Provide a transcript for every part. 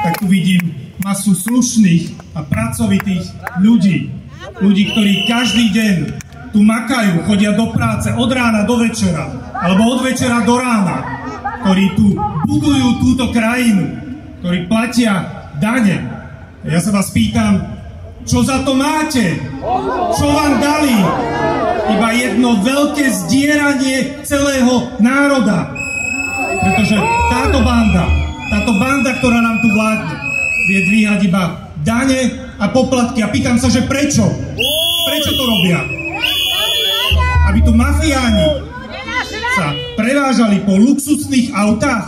tak tu vidím masu slušných a pracovitých ľudí. Ľudí, ktorí každý deň tu makajú, chodia do práce od rána do večera, alebo od večera do rána, ktorí tu budujú túto krajinu, ktorí platia dane. Ja sa vás pýtam, čo za to máte? Čo vám dali? Iba jedno veľké zdieranie celého národa. Pretože táto banda, ktorá nám tu vládne, vie dvíhať iba dane a poplatky. A pýtam sa, že prečo? Prečo to robia? Aby tu mafiáni sa prevážali po luxusných autách?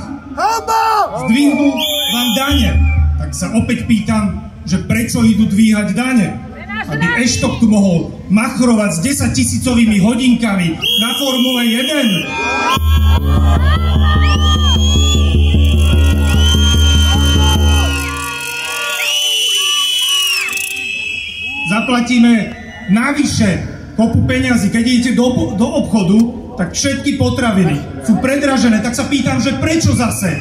Zdvihnú vám dane? Tak sa opäť pýtam, že prečo idú dvíhať dane? Aby Eštok tu mohol machrovať s 10 000 hodinkami na Formule 1. Zaplatíme navyše kopu peňazí. Keď idete do obchodu, tak všetky potraviny sú predražené. Tak sa pýtam, že prečo zase?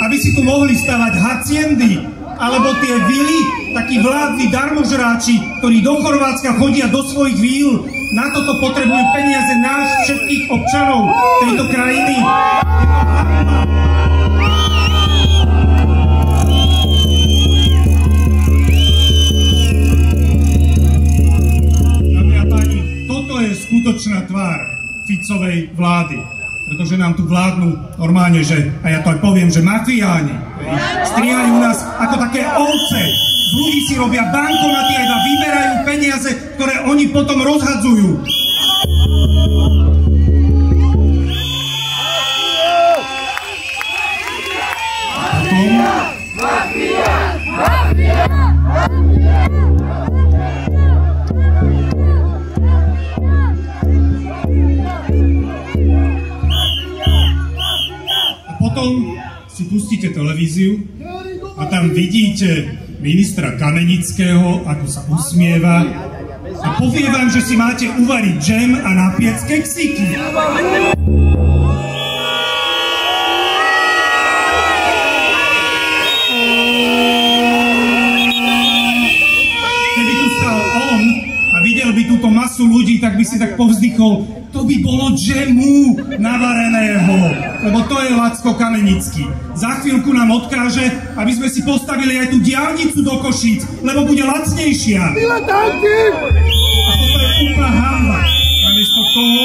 Aby si tu mohli stavať haciendy, alebo tie vily, takí vládni darmožráči, ktorí do Chorvátska chodia do svojich víl. Na toto potrebujú peniaze nás, všetkých občanov tejto krajiny. Dámy a páni, toto je skutočná tvár Ficovej vlády. Pretože nám tu vládnu normálne, že, a ja to aj poviem, že mafiáni, strihajú nás ako také ovce. Z ľudí si robia bankomaty a iba vyberajú peniaze, ktoré oni potom rozhadzujú. Potom si pustíte televíziu a tam vidíte ministra Kamenického, ako sa usmieva a povie vám, že si máte uvariť džem a napiec keksíky. Keby tu stal on a videl by túto masu ľudí, tak by si tak povzdychol, to by bolo džemu navareného, lebo to je Lacko Kamenický. Za chvíľku nám odkáže, aby sme si postavili aj tú diaľnicu do Košíc, lebo bude lacnejšia. A toto je úplná hanba. Namiesto toho,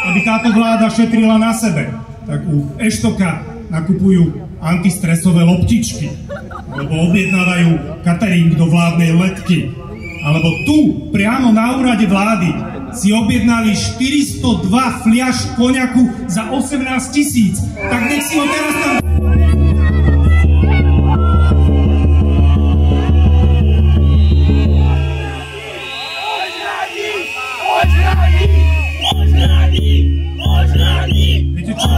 aby táto vláda šetrila na sebe, tak u Eštoka nakupujú antistresové loptičky, alebo objednávajú catering do vládnej letky. Alebo tu, priamo na úrade vlády, si objednali 402 fliaš koniaku za 18 000. Tak nech si ho teraz tam... Viete čo?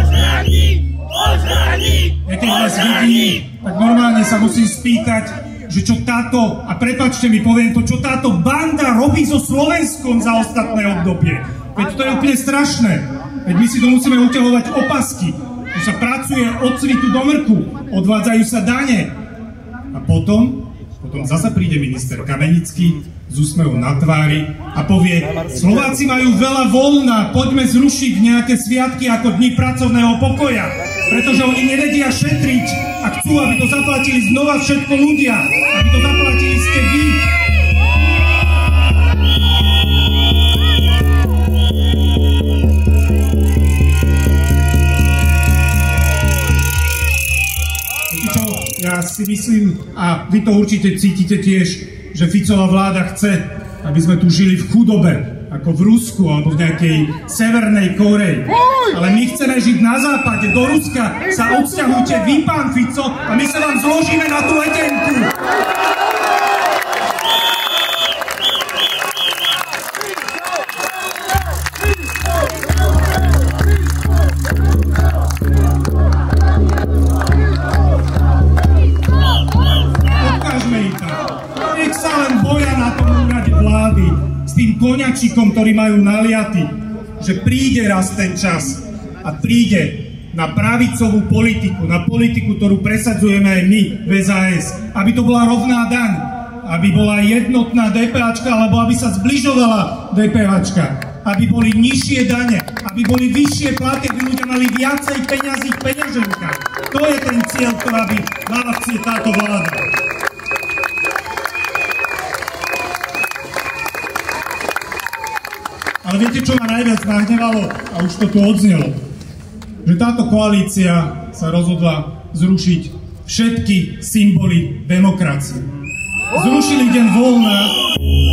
Ja keď vás vidím, tak normálne sa musím spýtať, že čo táto, a prepáčte mi, poviem to, čo táto banda robí so Slovenskom za ostatné obdobie. Veď to je úplne strašné. Veď my si to musíme uťahovať opasky. Tu sa pracuje od cvitu do mrku, odvádzajú sa dane. A potom zasa príde minister Kamenický s úsmevom na tvári a povie, Slováci majú veľa voľna, poďme zrušiť nejaké sviatky ako dni pracovného pokoja, pretože oni nevedia šetriť a chcú, aby to zaplatili znova všetko ľudia, aby to zaplatili ste vy. Ja si myslím, a vy to určite cítite tiež, že Ficová vláda chce, aby sme tu žili v chudobe, ako v Rusku alebo v nejakej Severnej Kóreji. Ale my chceme žiť na západe, do Ruska sa odsťahujte vy, pán Fico, a my sa vám zložíme na tú letenku. Tým koňačikom, ktorí majú naliaty, že príde raz ten čas a príde na pravicovú politiku, na politiku, ktorú presadzujeme aj my v SAS, aby to bola rovná daň, aby bola jednotná DPHčka, alebo aby sa zbližovala DPHčka, aby boli nižšie dane, aby boli vyššie platy, aby ľudia mali viacej peňazí v peňaženkách. To je ten cieľ, ktorá by mala chcieť táto vláda. Ale viete, čo ma najviac nahnevalo? A už to tu odznelo. Že táto koalícia sa rozhodla zrušiť všetky symboly demokracie. Zrušili deň voľna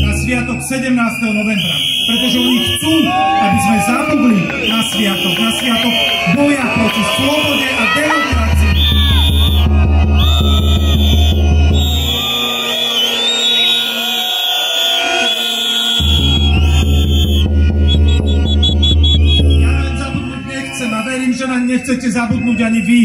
na sviatok 17. novembra, pretože oni chcú, aby sme zabudli na sviatok boja proti slobode a demokracii. Že nám nechcete zabudnúť ani vy,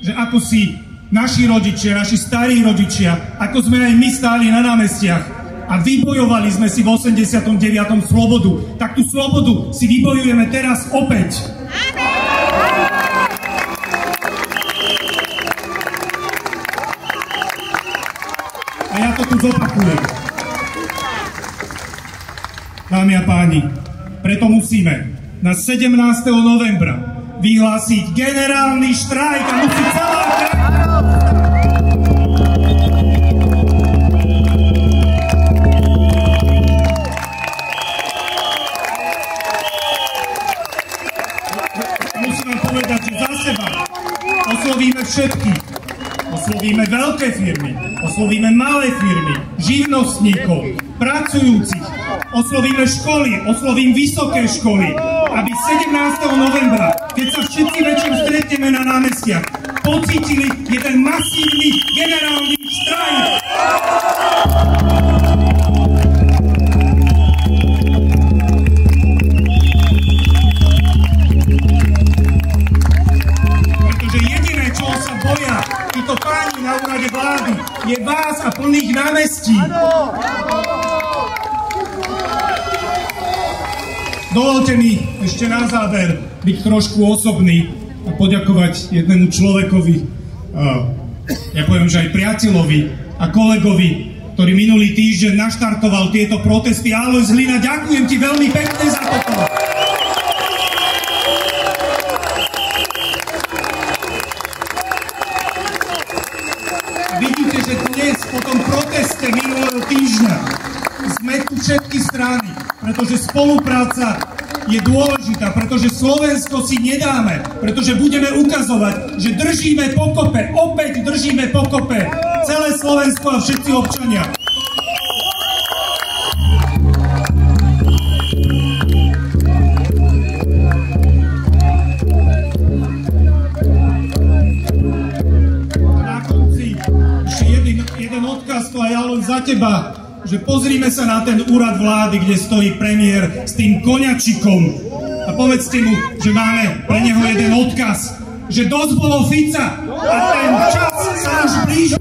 že ako si naši rodičia, naši starí rodičia, ako sme aj my stáli na námestiach a vybojovali sme si v 89. slobodu, tak tú slobodu si vybojujeme teraz opäť. A ja to tu zopakujem. Dámy a páni, preto musíme na 17. novembra vyhlásiť generálny štrajk a musí celá musím vám povedať, že za seba oslovíme všetkých. Oslovíme veľké firmy, oslovíme malé firmy, živnostníkov, pracujúcich, oslovíme školy, oslovím vysoké školy, aby 17. novembra, keď sa všetci večer stretneme na námestiach, pocítili jeden masívny generálny štrajk. Pretože jediné, čoho sa boja títo páni na úrade vlády, je vás a plných námestí. Dovolte mi ešte na záver byť trošku osobný a poďakovať jednému človekovi, ja poviem, že aj priateľovi a kolegovi, ktorý minulý týždeň naštartoval tieto protesty. Alojz Hlina, ďakujem ti veľmi pekne za toto. Vidíte, že dnes po tom proteste minulého týždňa sme tu všetky strany, pretože spolupráca je dôležitá, pretože Slovensko si nedáme, pretože budeme ukazovať, že držíme pokope, opäť držíme pokope celé Slovensko a všetci občania. Na konci ešte jeden odkaz, to aj Alojz za teba, že pozrime sa na ten úrad vlády, kde stojí premiér s tým koňačikom a povedzte mu, že máme pre neho jeden odkaz, že dosť bolo Fica a ten čas sa už blíži.